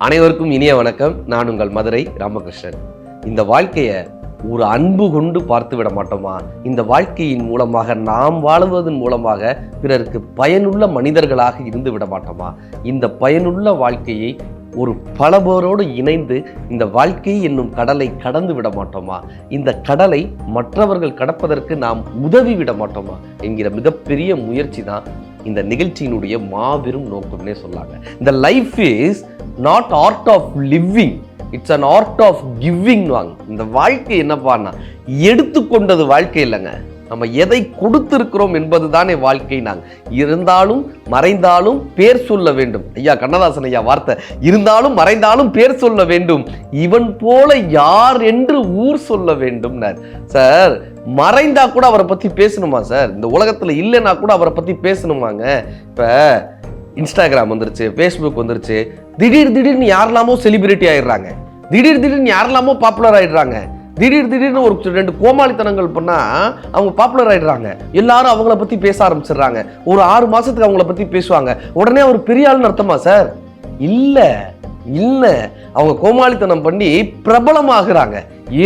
அனைவருக்கும் இனிய வணக்கம். நான் உங்கள் மதுரை ராமகிருஷ்ணன். இந்த வாழ்க்கையை ஒரு அன்பு கொண்டு பார்த்து விட மாட்டோமா? இந்த வாழ்க்கையின் மூலமாக நாம் வாழுவதன் மூலமாக பிறருக்கு பயனுள்ள மனிதர்களாக இருந்து விட மாட்டோமா? இந்த பயனுள்ள வாழ்க்கையை ஒரு பல பேரோடு இணைந்து இந்த வாழ்க்கை என்னும் கடலை கடந்து விட மாட்டோமா? இந்த கடலை மற்றவர்கள் கடப்பதற்கு நாம் உதவி விட மாட்டோமா என்கிற மிகப்பெரிய முயற்சி தான் இந்த நிகழ்ச்சியினுடைய மாபெரும் நோக்கம்னே சொல்லாங்க. இந்த life is not art of living, it's an art of giving வாங்க. இந்த வாழ்க்கை என்னப்பான்னா எடுத்துக்கொண்டது வாழ்க்கை இல்லைங்க, நம்ம எதை கொடுத்திருக்கிறோம் என்பது தானே வாழ்க்கை. நாங்கள் இருந்தாலும் மறைந்தாலும் பேர் சொல்ல வேண்டும். ஐயா கண்ணதாசன் ஐயா வார்த்தை, இருந்தாலும் மறைந்தாலும் பேர் சொல்ல வேண்டும், இவன் போல யார் என்று ஊர் சொல்ல வேண்டும். சார் மறைந்தா கூட அவரை பத்தி பேசணுமா சார்? இந்த உலகத்துல இல்லைன்னா கூட அவரை பத்தி பேசணுமாங்க? இப்ப இன்ஸ்டாகிராம் வந்துருச்சு, ஃபேஸ்புக் வந்துருச்சு, திடீர்னு யாரெல்லாமோ செலிபிரிட்டி ஆயிடுறாங்க, திடீர்னு யாரெல்லாமோ பாப்புலர் ஆயிடுறாங்க, திடீர்னு ஒரு 2 கோமாளித்தனங்கள் பண்ணா அவங்க பாப்புலர் ஆயிடுறாங்க. எல்லாரும் அவங்கள பத்தி பேச ஆரம்பிச்சிடுறாங்க. ஒரு 6 மாசத்துக்கு அவங்கள பத்தி பேசுவாங்க. உடனே அவர் பெரிய ஆள்னு அர்த்தமா சார்? இல்ல, அவங்க கோமாளித்தனம் பண்ணி பிரபலமாகிறாங்க.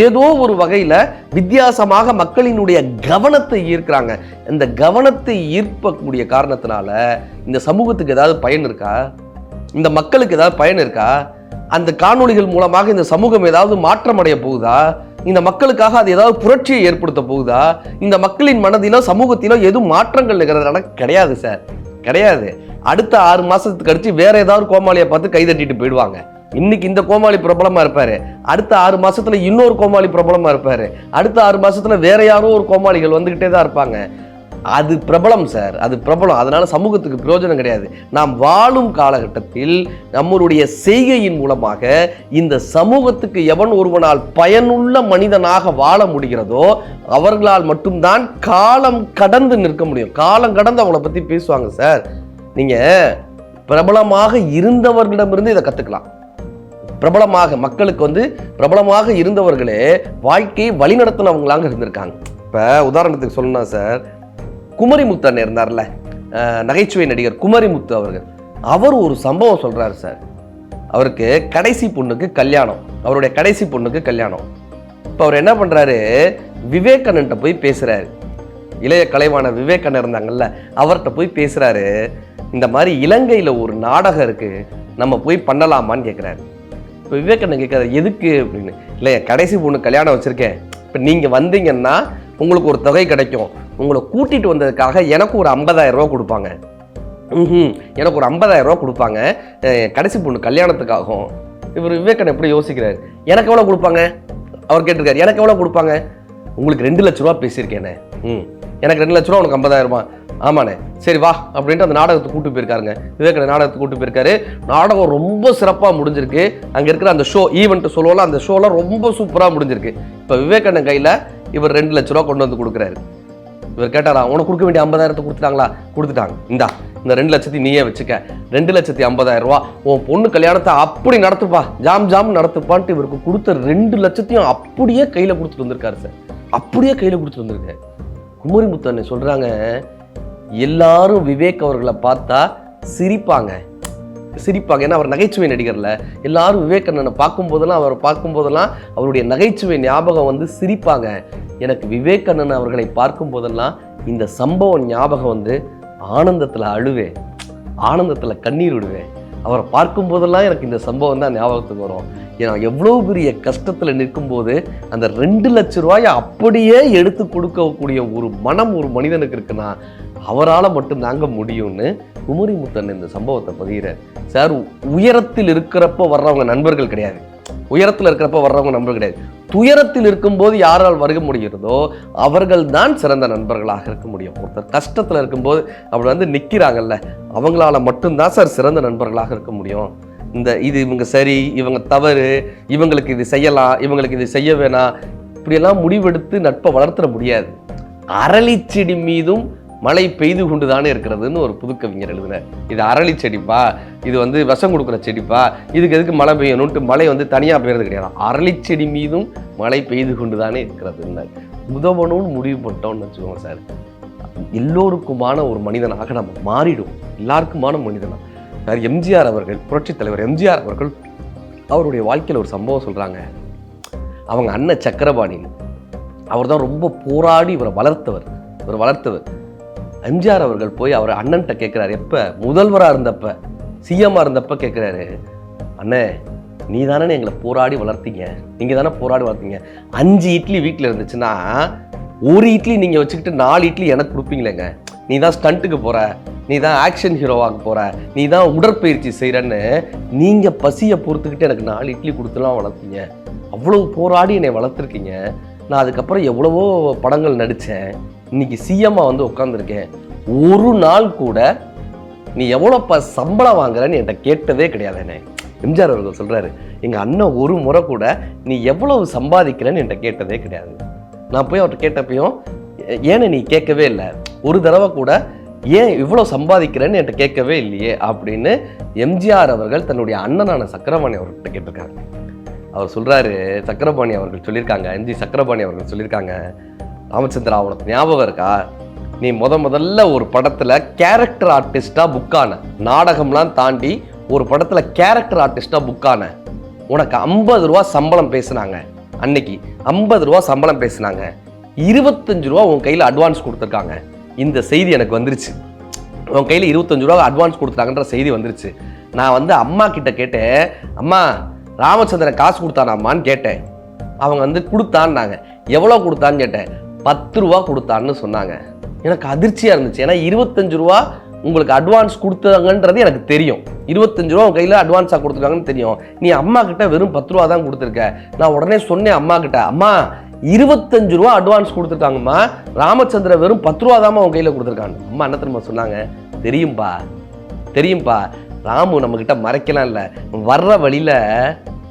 ஏதோ ஒரு வகையில வித்தியாசமாக மக்களினுடைய கவனத்தை ஈர்க்கிறாங்க. இந்த கவனத்தை ஈர்க்கக்கூடிய காரணத்தினால இந்த சமூகத்துக்கு ஏதாவது பயன் இருக்கா? இந்த மக்களுக்கு ஏதாவது பயன் இருக்கா? அந்த காணொளிகள் மூலமாக இந்த சமூகம் ஏதாவது மாற்றம் அடைய போகுதா? இந்த மக்களுக்காக அது ஏதாவது புரட்சியை ஏற்படுத்த போகுதா? இந்த மக்களின் மனதிலோ சமூகத்திலோ எதுவும் மாற்றங்கள் நிகழ்றதுனால கிடையாது சார், கிடையாது. அடுத்த 6 மாசத்துக்கு கழிச்சு வேற ஏதாவது கோமாளியை பார்த்து கை தட்டிட்டு போயிடுவாங்க. இன்னைக்கு இந்த கோமாளி பிரபலமா இருப்பாரு, அடுத்த 6 மாசத்துல இன்னொரு கோமாளி பிரபலமா இருப்பாரு, அடுத்த 6 மாசத்துல வேற யாரோ ஒரு கோமாளிகள் வந்துகிட்டே தான் இருப்பாங்க. அது பிரபலம் சார், அது பிரபலம். அதனால சமூகத்துக்கு பிரயோஜனம் கிடையாது. நாம் வாழும் காலகட்டத்தில் நம்மளுடைய செய்கையின் மூலமாக இந்த சமூகத்துக்கு எவன் ஒருவனால் பயனுள்ள மனிதனாக வாழ முடிகிறதோ அவர்களால் மட்டும்தான் காலம் கடந்து நிற்க முடியும். காலம் கடந்து அவங்கள பத்தி பேசுவாங்க சார். நீங்க பிரபலமாக இருந்தவர்களிடமிருந்து இதை கத்துக்கலாம். பிரபலமாக மக்களுக்கு பிரபலமாக இருந்தவர்களே வாழ்க்கையை வழிநடத்தினவங்களாக இருந்திருக்காங்க. இப்ப உதாரணத்துக்கு சொல்லணும்னா சார், குமரிமுத்து இருந்தார்ல, நகைச்சுவை நடிகர் குமரிமுத்து அவர்கள், அவர் ஒரு சம்பவம் சொல்றாரு சார். அவருக்கு கடைசி பொண்ணுக்கு கல்யாணம், அவருடைய கடைசி பொண்ணுக்கு கல்யாணம். இப்போ அவர் என்ன பண்றாரு, விவேகானண்ட போய் பேசுறாரு. இளைய கலைவான விவேகானந்தர் இருந்தாங்கல்ல, அவர்கிட்ட போய் பேசுறாரு. இந்த மாதிரி இலங்கையில ஒரு நாடகம் இருக்கு, நம்ம போய் பண்ணலாமான்னு கேட்கிறாரு. இப்போ விவேகானந்தர் கேட்கிறாரு, எதுக்கு அப்படின்னு. இல்லை, கடைசி பொண்ணு கல்யாணம் வச்சிருக்கேன், இப்போ நீங்க வந்தீங்கன்னா உங்களுக்கு ஒரு தொகை கிடைக்கும், உங்களை கூட்டிட்டு வந்ததுக்காக எனக்கு ஒரு 50,000 ரூபா கொடுப்பாங்க. எனக்கு ஒரு 50,000 ரூபா கொடுப்பாங்க கடைசி பொண்ணு கல்யாணத்துக்காகும். இவர் விவேகானந்தர் எப்படி யோசிக்கிறாரு, எனக்கு எவ்வளோ கொடுப்பாங்க? அவர் கேட்டிருக்காரு, எனக்கு எவ்வளோ கொடுப்பாங்க? உங்களுக்கு 2 லட்ச ரூபா பேசியிருக்கேனே. எனக்கு 2 லட்ச ரூபா, உனக்கு 50,000 ரூபா. ஆமாண்ணே, சரி வா அப்படின்ட்டு அந்த நாடகத்தை கூட்டு போயிருக்காருங்க. விவேகானந்தர் நாடகத்தை கூட்டு போயிருக்காரு. நாடகம் ரொம்ப சிறப்பாக முடிஞ்சிருக்கு. அங்கே இருக்கிற அந்த ஷோ, ஈவெண்ட் சொல்லுவோம்ல, அந்த ஷோலாம் ரொம்ப சூப்பராக முடிஞ்சிருக்கு. இப்போ விவேகானந்தர் கையில் இவர் 2 லட்ச ரூபா கொண்டு வந்து கொடுக்குறாரு. இவர் கேட்டாரா, உனக்கு கொடுக்க வேண்டிய 50,000 கொடுத்துட்டாங்களா? கொடுத்துட்டாங்க. இந்த 2 லட்சத்தையும் நீயே வச்சுக்க, 2,50,000 ரூபா உன் பொண்ணு கல்யாணத்தை அப்படி நடத்துப்பா, ஜாம் நடத்துப்பான்ட்டு இவருக்கு கொடுத்த 2 லட்சத்தையும் அப்படியே கையில் கொடுத்துட்டு வந்திருக்காரு சார். அப்படியே கையில் கொடுத்துட்டு வந்திருக்காரு. குமரிமுத்து அண்ணன் சொல்றாங்க, எல்லாரும் விவேக் அவர்களை பார்த்தா சிரிப்பாங்க. ஏன்னா அவர் நகைச்சுவை நடிகர்ல. எல்லாரும் விவேக் அண்ணனை பார்க்கும்போதெல்லாம் அவருடைய நகைச்சுவை ஞாபகம் சிரிப்பாங்க. எனக்கு விவேக் அண்ணன் அவர்களை பார்க்கும் போதெல்லாம் இந்த சம்பவம் ஞாபகம் ஆனந்தத்துல அழுவேன், ஆனந்தத்துல கண்ணீர் விடுவேன். அவரை பார்க்கும் போதெல்லாம் எனக்கு இந்த சம்பவம் தான் ஞாபகத்துக்கு வரும். ஏன்னா எவ்வளோ பெரிய கஷ்டத்தில் நிற்கும்போது அந்த 2 லட்ச ரூபாயை அப்படியே எடுத்து கொடுக்கக்கூடிய ஒரு மனம் ஒரு மனிதனுக்கு இருக்குன்னா அவரால் மட்டும் தாங்க முடியும்னு குமரிமுத்து இந்த சம்பவத்தை பதிகிறார் சார். உயரத்தில் இருக்கிறப்ப வர்றவங்க நண்பர்கள் கிடையாது, உயரத்தில் இருக்கிறப்ப வர்றவங்க நண்பர்கள் கிடையாது. துயரத்தில் இருக்கும்போது யாரால் வருக முடிகிறதோ அவர்கள் தான் சிறந்த நண்பர்களாக இருக்க முடியும். ஒருத்தர் கஷ்டத்தில் இருக்கும்போது அப்படி நிற்கிறாங்கல்ல, அவங்களால மட்டும்தான் சார் சிறந்த நண்பர்களாக இருக்க முடியும். இவங்க சரி, இவங்க தவறு, இவங்களுக்கு இது செய்யலாம், இவங்களுக்கு இது செய்ய வேணாம், இப்படியெல்லாம் முடிவெடுத்து நட்பை வளர்த்துட முடியாது. அரளி செடி மீதும் மழை பெய்து கொண்டு தானே இருக்கிறதுன்னு ஒரு புதுக்கவிஞர் எழுதினார். இது அரளி செடிப்பா, இது விஷம் கொடுக்குற செடிப்பா, இதுக்கு எதுக்கு மழை பெய்யணும்ட்டு மழை தனியாக பெய்யறது கிடையாது. அரளி செடி மீதும் மழை பெய்து கொண்டு தானே இருக்கிறதுன்னு உதவணும்னு முடிவு பண்ணிட்டோம்னு வச்சுக்கோங்க சார், எல்லோருக்குமான ஒரு மனிதனாக நம்ம மாறிடும். எல்லாருக்குமான மனிதனா சார். எம்ஜிஆர் அவர்கள், புரட்சி தலைவர் எம்ஜிஆர் அவர்கள் அவருடைய வாழ்க்கையில் ஒரு சம்பவம் சொல்கிறாங்க. அவங்க அண்ணன் சக்கரபாணி, அவர் தான் ரொம்ப போராடி இவரை வளர்த்தவர். எம்ஜிஆர் அவர்கள் போய் அவர் அண்ணன்ட்ட கேட்குறாரு, எப்போ முதல்வராக இருந்தப்ப சிஎம்மாக இருந்தப்ப கேட்குறாரு, அண்ணே நீ தானே எங்களை போராடி வளர்த்தீங்க, நீங்கள் தானே போராடி வளர்த்தீங்க, 5 இட்லி வீட்டில் இருந்துச்சுன்னா 1 இட்லி நீங்கள் வச்சுக்கிட்டு 4 இட்லி எனக்கு கொடுப்பீங்களேங்க, நீ தான் ஸ்டண்ட்டுக்கு போகிற, நீ தான் ஆக்ஷன் ஹீரோவாக போகிற, நீ தான் உடற்பயிற்சி செய்கிறன்னு நீங்கள் பசியை பொறுத்துக்கிட்டு எனக்கு 4 இட்லி கொடுத்துலாம் வளர்த்தீங்க, அவ்வளோ போராடி என்னை வளர்த்துருக்கீங்க, நான் அதுக்கப்புறம் எவ்வளவோ படங்கள் நடித்தேன், இன்னைக்கு சிஎம்மாக வந்து உட்காந்துருக்கேன், ஒரு நாள் கூட நீ எவ்வளோப்பா சம்பளம் வாங்குறன்னு என்கிட்ட கேட்டதே கிடையாது. என்ன எம்ஜிஆர் அவர்கள் சொல்கிறாரு, எங்கள் அண்ணன் ஒரு முறை கூட நீ எவ்வளவு சம்பாதிக்கிறேன்னு என்கிட்ட கேட்டதே கிடையாது. நான் போய் அவர்கிட்ட கேட்டப்பையும் ஏன்னு நீ கேட்கவே இல்லை, ஒரு தடவை கூட ஏன் இவ்வளோ சம்பாதிக்கிறேன்னு என்கிட்ட கேட்கவே இல்லையே அப்படின்னு எம்ஜிஆர் அவர்கள் தன்னுடைய அண்ணனான சக்கரபாணி அவர்கிட்ட கேட்டிருக்காங்க. அவர் சொல்கிறாரு, சக்கரபாணி அவர்கள் சொல்லியிருக்காங்க, எம்ஜி சக்கரபாணி அவர்கள் சொல்லியிருக்காங்க, ராமச்சந்திரா உனக்கு ஞாபகம் இருக்கா, நீ முதல்ல ஒரு படத்தில் கேரக்டர் ஆர்டிஸ்டாக புக்கான, நாடகம்லாம் தாண்டி ஒரு படத்தில் கேரக்டர் ஆர்டிஸ்டாக புக்கான, உனக்கு 50 ரூபா சம்பளம் பேசுனாங்க, அன்னைக்கு 50 ரூபா சம்பளம் பேசுனாங்க, 25 ரூபா உன் கையில் அட்வான்ஸ் கொடுத்துருக்காங்க, இந்த செய்தி எனக்கு வந்துருச்சு, உன் கையில் 25 ரூபா அட்வான்ஸ் கொடுத்துட்டாங்கன்ற செய்தி வந்துருச்சு. நான் வந்து அம்மா கிட்ட கேட்டேன், அம்மா ராமச்சந்திரன் காசு கொடுத்தானாம்மான்னு கேட்டேன், அவங்க வந்து கொடுத்தான்னாங்க, எவ்வளோ கொடுத்தான்னு கேட்டேன், 10 ரூபா கொடுத்தான்னு சொன்னாங்க. எனக்கு அதிர்ச்சியாக இருந்துச்சு, ஏன்னா 25 ரூபா உங்களுக்கு அட்வான்ஸ் கொடுத்தாங்கன்றது எனக்கு தெரியும், 25 ரூபா உன் கையில் அட்வான்ஸாக கொடுத்துருக்காங்கன்னு தெரியும், நீ அம்மா கிட்ட வெறும் 10 ரூபா தான் கொடுத்துருக்க. நான் உடனே சொன்னேன் அம்மா கிட்ட, அம்மா 25 ரூபா அட்வான்ஸ் கொடுத்துருக்காங்கம்மா, ராமச்சந்திர வெறும் 10 ரூபா தாம்மா உன் கையில் கொடுத்துருக்காங்க. அம்மா என்ன தெரியுமா சொன்னாங்க, தெரியும்பா ராமு நம்மக்கிட்ட மறைக்கலாம் இல்லை, வர்ற வழியில்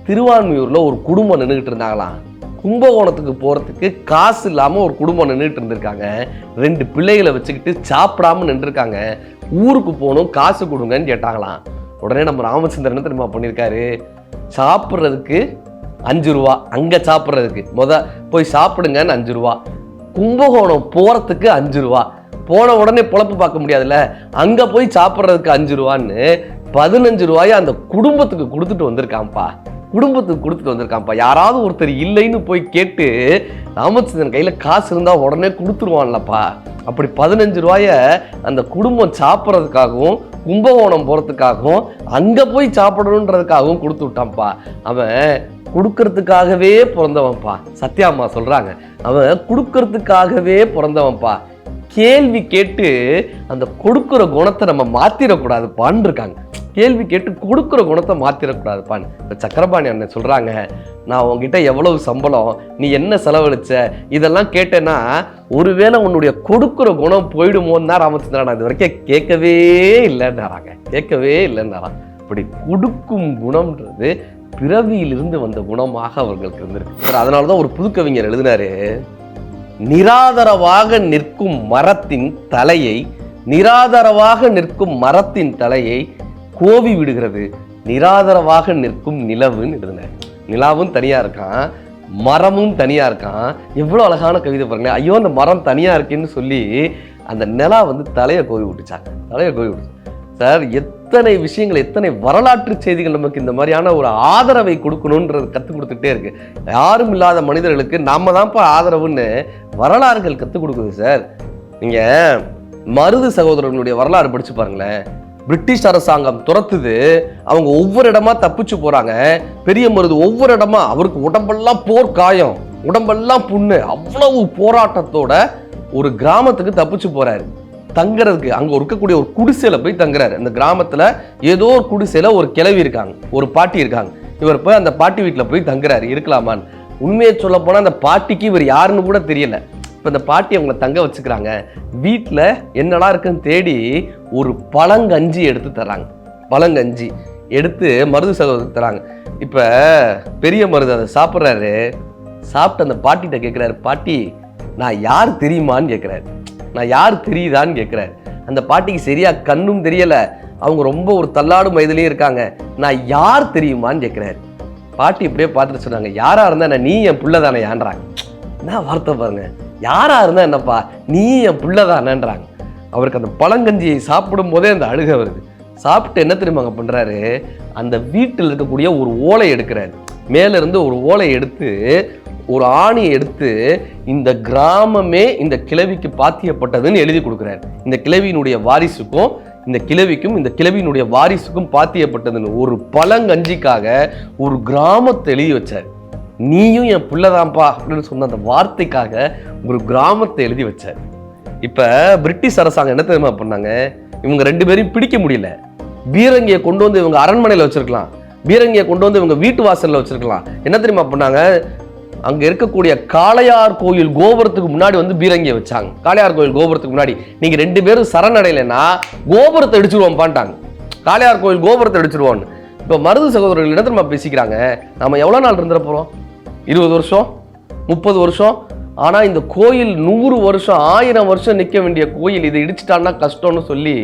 திருவான்மியூரில் ஒரு குடும்பம் நின்றுக்கிட்டு இருந்தாங்களாம், கும்பகோணத்துக்கு போகிறதுக்கு காசு இல்லாமல் ஒரு குடும்பம் நின்றுட்டு இருந்திருக்காங்க, 2 பிள்ளைகளை வச்சுக்கிட்டு சாப்பிடாமல் நின்றுருக்காங்க, ஊருக்கு போகணும் காசு கொடுங்கன்னு கேட்டாங்களாம். உடனே நம்ம ராமச்சந்திரன் தெரியுமா பண்ணியிருக்காரு, சாப்பிட்றதுக்கு 5 ரூபா, அங்கே சாப்பிட்றதுக்கு போய் சாப்பிடுங்கன்னு 5 ரூபா, கும்பகோணம் போகிறதுக்கு 5 ரூபா, போன உடனே பொழப்பு பார்க்க முடியாதுல்ல, அங்கே போய் சாப்பிட்றதுக்கு 5 ரூபான்னு 15 ரூபாயை அந்த குடும்பத்துக்கு கொடுத்துட்டு வந்திருக்கான்ப்பா. யாராவது ஒருத்தர் இல்லைன்னு போய் கேட்டு ராமச்சந்திரன் கையில் காசு இருந்தால் உடனே கொடுத்துருவான்லப்பா, அப்படி 15 ரூபாயை அந்த குடும்பம் சாப்பிட்றதுக்காகவும் கும்பகோணம் போகிறதுக்காகவும் அங்கே போய் சாப்பிடணுன்றதுக்காகவும் கொடுத்து விட்டான்ப்பா. அவன் கொடுக்கறதுக்காகவே பிறந்தவன்ப்பா. சத்யாம்மா சொல்கிறாங்க, அவன் கொடுக்கறதுக்காகவே பிறந்தவன்ப்பா. கேள்வி கேட்டு அந்த கொடுக்குற குணத்தை நம்ம மாற்றிடக்கூடாதுப்பான்னு இருக்காங்க. கேள்வி கேட்டு கொடுக்குற குணத்தை மாற்றிடக்கூடாதுப்பான்னு இப்போ சக்கரபாணி அண்ணன் சொல்கிறாங்க, நான் உங்ககிட்ட எவ்வளவு சம்பளம், நீ என்ன செலவழிச்ச, இதெல்லாம் கேட்டேன்னா ஒருவேளை உன்னுடைய கொடுக்குற குணம் போயிடுமோன்னு தான் ராமச்சந்திரன் இது வரைக்கும் கேட்கவே இல்லைன்னாராங்க. இப்படி கொடுக்கும் குணம்ன்றது பிறவியிலிருந்து வந்த குணமாக அவர்களுக்கு இருந்திருக்கு. அதனால தான் ஒரு புதுக்கவிஞர் எழுதினாரு, நிராதரவாக நிற்கும் மரத்தின் தலையை கோவி விடுகிறது நிராதரவாக நிற்கும் நிலவுன்னு எழுதினார். நிலாவும் தனியா இருக்கான், மரமும் தனியா இருக்கான். எவ்வளவு அழகான கவிதை பாருங்க. ஐயோ அந்த மரம் தனியா இருக்குன்னு சொல்லி அந்த நிலா வந்து தலையை கோவி விட்டுச்சு சார். எத்தனை விஷயங்கள், எத்தனை வரலாற்று செய்திகள் நமக்கு இந்த மாதிரியான ஒரு ஆதரவை கொடுக்கணுன்றது கற்றுக் கொடுத்துட்டே இருக்கு. யாரும் இல்லாத மனிதர்களுக்கு நாம தான்ப்பா ஆதரவுன்னு வரலாறுகள் கற்றுக் கொடுக்குது சார். நீங்க மருது சகோதரர்களுடைய வரலாறு படிச்சு பாருங்களேன். பிரிட்டிஷ் அரசாங்கம் துரத்துது, அவங்க ஒவ்வொரு இடமா தப்பிச்சு போறாங்க. பெரிய மருது ஒவ்வொரு இடமா, அவருக்கு உடம்பெல்லாம் போர் காயம், உடம்பெல்லாம் புண்ணு, அவ்வளவு போராட்டத்தோட ஒரு கிராமத்துக்கு தப்பிச்சு போறாரு. தங்குறதுக்கு அங்க இருக்கக்கூடிய ஒரு குடிசையில போய் தங்குறாரு. அந்த கிராமத்துல ஏதோ ஒரு குடிசையில ஒரு கிழவி இருக்காங்க, ஒரு பாட்டி இருக்காங்க. இவர் போய் அந்த பாட்டி வீட்டுல போய் தங்குறாரு. இருக்கலாமான்னு உண்மையை சொல்ல போனா அந்த பாட்டிக்கு இவர் யாருன்னு கூட தெரியல. இப்ப இந்த பாட்டி அவங்கள தங்க வச்சுக்கிறாங்க. வீட்டுல என்னடா இருக்குன்னு தேடி ஒரு பழங்கஞ்சி எடுத்து தராங்க. பழங்கஞ்சி எடுத்து மருது சகோதரருக்கு தராங்க. இப்ப பெரிய மருது அதை சாப்பிட்றாரு. சாப்பிட்டு அந்த பாட்டிகிட்ட கேட்கிறாரு, பாட்டி நான் யார் தெரியுமான்னு கேட்கிறாரு. நான் யார் தெரியுதான்னு கேட்கிறாரு. அந்த பாட்டிக்கு சரியா கண்ணும் தெரியல, அவங்க ரொம்ப ஒரு தள்ளாடும் வயதுலயும் இருக்காங்க. நான் யார் தெரியுமான்னு கேட்கிறாரு. பாட்டி இப்படியே பார்த்துட்டு சொன்னாங்க, யாரா இருந்தா என்ன, நீ என் புள்ள தானே ஏன்றாங்க. என்ன வார்த்தை பாருங்க, யாரா இருந்தா என்னப்பா, நீ என் புள்ள தானேன்றாங்க. அவருக்கு அந்த பழங்கஞ்சியை சாப்பிடும் போதே அந்த அழுகை வருது. சாப்பிட்டு என்ன தெரியுமாங்க பண்றாரு, அந்த வீட்டில் இருக்கக்கூடிய ஒரு ஓலை எடுக்கிறாரு. மேல இருந்து ஒரு ஓலை எடுத்து ஒரு ஆணியை எடுத்து இந்த கிராமமே இந்த கிழவிக்கு பாத்தியப்பட்டதுன்னு எழுதி கொடுக்குறாரு. இந்த கிழவியினுடைய வாரிசுக்கும் இந்த கிழவிக்கும் இந்த கிழவியினுடைய வாரிசுக்கும் பாத்தியப்பட்டதுன்னு ஒரு பழங்கஞ்சிக்காக ஒரு கிராமத்தை எழுதி வச்சார். நீயும் என் பிள்ளைதான்ப்பா அப்படின்னு சொன்ன அந்த வார்த்தைக்காக ஒரு கிராமத்தை எழுதி வச்சார். இப்ப பிரிட்டிஷ் அரசாங்கம் என்ன தெரியுமா பண்ணாங்க, இவங்க 2 பேரையும் பிடிக்க முடியல. பீரங்கியை கொண்டு வந்து இவங்க அரண்மனையில வச்சிருக்கலாம், பீரங்கியை கொண்டு வந்து இவங்க வீட்டு வாசல்ல வச்சிருக்கலாம். என்ன தெரியுமா பண்ணாங்க, அங்க இருக்கக்கூடிய காளையார் கோயில் கோபுரத்துக்கு முன்னாடி வந்து பீரங்கியை வச்சாங்க. காளையார் கோயில் கோபுரத்துக்கு முன்னாடி நீங்க 2 பேரும் சரணடையலைன்னா கோபுரத்தை அடிச்சிருவோம் பாண்டாங்க. காளையார் கோயில் கோபுரத்தை அடிச்சிருவோம். இப்ப மருது சகோதரர்கள் என்ன தெரியுமா பேசிக்கிறாங்க, நம்ம எவ்வளவு நாள் இருந்துட போறோம், 20 வருஷம் 30 வருஷம். ஆனா இந்த கோயில் 100 வருஷம் 1000 வருஷம் நிக்க வேண்டிய கோயில், இதை இடிச்சிட்டான்னா கஷ்டம்னு சொல்லி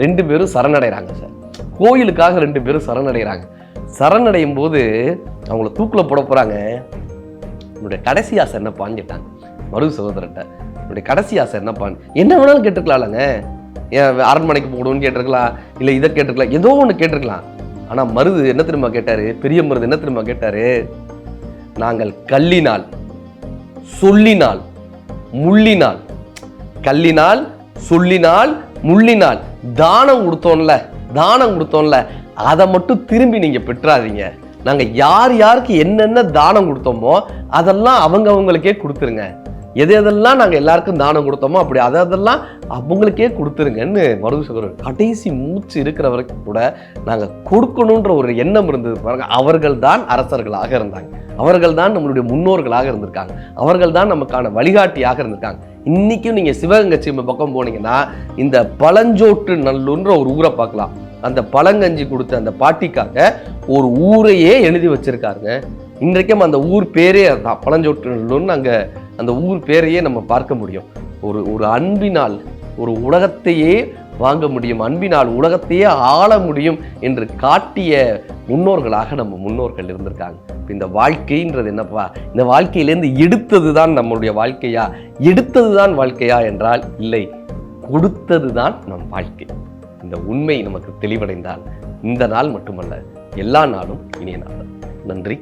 2 பேரும் சரணடைறாங்க சார். கோயிலுக்காக 2 பேரும் சரணடைறாங்க. சரணடையும் போது அவங்கள தூக்குல போட போறாங்க. என்னுடைய கடைசி ஆசை என்னப்பான்னு கேட்டாங்க மருது சகோதரர்கிட்ட. என்னுடைய கடைசி ஆசை என்னப்பான்னு, என்ன வேணாலும் கேட்டுக்கலாம்லங்க, ஏன் அரண்மனைக்கு போகணும்னு கேட்டிருக்கலாம், இல்லை இதை கேட்டிருக்கலாம், ஏதோ ஒன்று கேட்டிருக்கலாம். ஆனா மருது என்ன தெரியுமா கேட்டாரு, பெரிய மருது என்ன தெரியுமா கேட்டாரு, நாங்கள் கல்லினால் சொல்லினால் முள்ளினால், கல்லினால் சொல்லினால் முள்ளினால் தானம் கொடுத்தோம்ல அதை மட்டும் திரும்பி நீங்க பெற்றாதீங்க. நாங்க யார் யாருக்கு என்னென்ன தானம் கொடுத்தோமோ அதெல்லாம் அவங்களுக்கே கொடுத்துருங்க. எதெல்லாம் நாங்க எல்லாருக்கும் தானம் கொடுத்தோமோ அப்படி அதெல்லாம் அவங்களுக்கே கொடுத்துருங்கன்னு மருது சகோதரர் கடைசி மூச்சு இருக்கிற வரைக்கும் கூட நாங்க கொடுக்கணுன்ற ஒரு எண்ணம் இருந்தது பாருங்க. அவர்கள் தான் அரசர்களாக இருந்தாங்க, அவர்கள் தான் நம்மளுடைய முன்னோர்களாக இருந்திருக்காங்க, அவர்கள் தான் நமக்கான வழிகாட்டியாக இருந்திருக்காங்க. இன்னைக்கும் நீங்க சிவகங்கை சீமை பக்கம் போனீங்கன்னா இந்த பழஞ்சோட்டு நல்லூர்ன்ற ஒரு ஊரை பார்க்கலாம். அந்த பழங்கஞ்சி கொடுத்த அந்த பாட்டிக்காக ஒரு ஊரையே எழுதி வச்சிருக்காருங்க. இன்றைக்கும் அந்த ஊர் பேரே அதுதான், பழஞ்சோட்டு நல்லூர்னு. அங்க அந்த ஊர் பேரையே நம்ம பார்க்க முடியும். ஒரு அன்பினால் ஒரு உலகத்தையே வாங்க முடியும், அன்பினால் உலகத்தையே ஆள முடியும் என்று காட்டிய முன்னோர்களாக நம்ம முன்னோர்கள் இருந்திருக்காங்க. இந்த வாழ்க்கைன்றது என்னப்பா, இந்த வாழ்க்கையிலேருந்து எடுத்தது தான் நம்மளுடைய வாழ்க்கையா, எடுத்தது தான் வாழ்க்கையா என்றால் இல்லை, கொடுத்தது தான் நம் வாழ்க்கை. இந்த உண்மை நமக்கு தெளிவடைந்தால் இந்த நாள் மட்டுமல்ல, எல்லா நாளும் இனிய நாள். நன்றி.